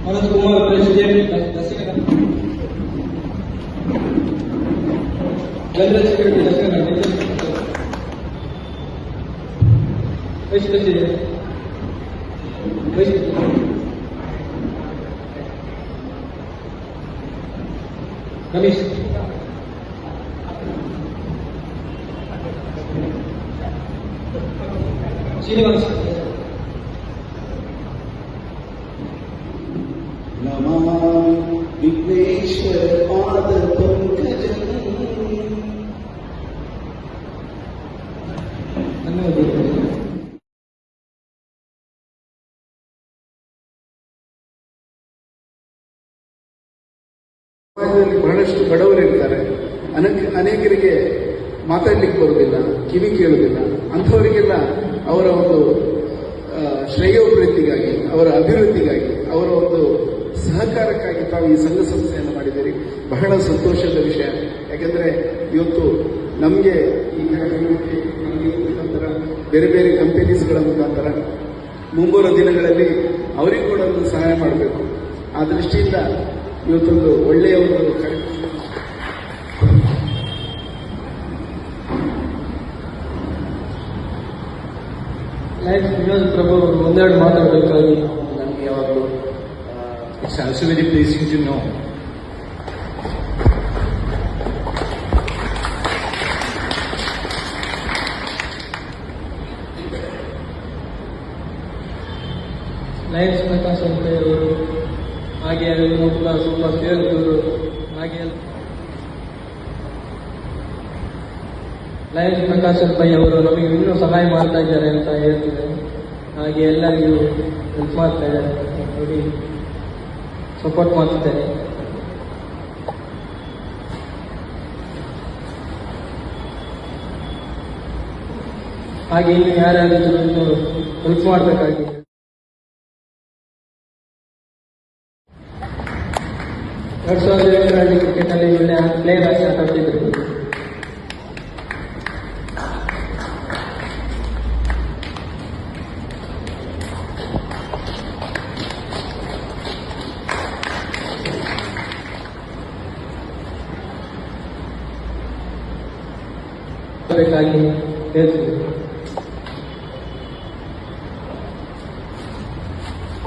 Anas Kumar, President, General Secretary, Vice President, Ramesh, Srinivas, Namami Vighneshwar पाद पंकजं ಸಮಾಜದಲ್ಲಿ ಬಹಳಷ್ಟು ಬಡವರಿರ್ತಾರೆ. ಅನೇಕರಿಗೆ ಮಾತಾಡ್ಲಿಕ್ಕೆ ಬರುವುದಿಲ್ಲ, ಕಿವಿ ಕೇಳುವುದಿಲ್ಲ. ಅಂಥವರಿಗೆಲ್ಲ ಅವರ ಒಂದು ಶ್ರೇಯೋಭಿವೃದ್ಧಿಗಾಗಿ, ಅವರ ಅಭಿವೃದ್ಧಿಗಾಗಿ, ಅವರ ಒಂದು ಸಹಕಾರಕ್ಕಾಗಿ ತಾವು ಈ ಸಂಘ ಸಂಸ್ಥೆಯನ್ನು ಮಾಡಿದ್ದೀರಿ. ಬಹಳ ಸಂತೋಷದ ವಿಷಯ. ಯಾಕೆಂದರೆ ಇವತ್ತು ನಮಗೆ ಈ ಮುಖಾಂತರ ಬೇರೆ ಬೇರೆ ಕಂಪನೀಸ್ಗಳ ಮುಖಾಂತರ ಮುಂಬರುವ ದಿನಗಳಲ್ಲಿ ಅವರಿಗೂ ಕೂಡ ಒಂದು ಸಹಾಯ ಮಾಡಬೇಕು. ಆ ದೃಷ್ಟಿಯಿಂದ ಇವತ್ತೊಂದು ಒಳ್ಳೆಯ ಒಂದು ಕಾರ್ಯಕ್ರಮ. ವಿನೋದ್ ಪ್ರಭು ಒಂದೆರಡು ಮಾತಾಡಬೇಕಾಗಿ ನನಗೆ ಯಾವಾಗಲೂ it's also very pleasing to know Lions Prakash ಅಂತ ಅವರು, ಹಾಗೆ ಕೂಡ ಸ್ವಲ್ಪ ಸೇರಿದವರು, ಹಾಗೆ ಲಯನ್ಸ್ ಪ್ರಕಾಶ್ ಪೈ ಅವರು ನಮಗೆ ಇನ್ನೂ ಸಹಾಯ ಮಾಡ್ತಾ ಇದ್ದಾರೆ ಅಂತ ಹೇಳ್ತಿದ್ದಾರೆ. ಹಾಗೆ ಎಲ್ಲರಿಗೂ ಹೆಲ್ಪ್ ಮಾಡ್ತಾ ಇದ್ದಾರೆ, ನೋಡಿ ಸಪೋರ್ಟ್ ಮಾಡ್ತಿದ್ದಾರೆ. ಹಾಗೆ ಇನ್ನು ಯಾರ್ಯಾರಿದ್ರು ಇನ್ನು ಹೆಲ್ಪ್ ಮಾಡಬೇಕಾಗಿ 2008ರಲ್ಲಿ ಕ್ರಿಕೆಟಲ್ಲಿ ಒಳ್ಳೆ ಪ್ಲೇಯರ್ ಆಗಿ ಆಟ ಆಡ್ತಿದ್ರು. ಬೇಕಾಗಿ ಹೇಳ್ತಿದ್ರು.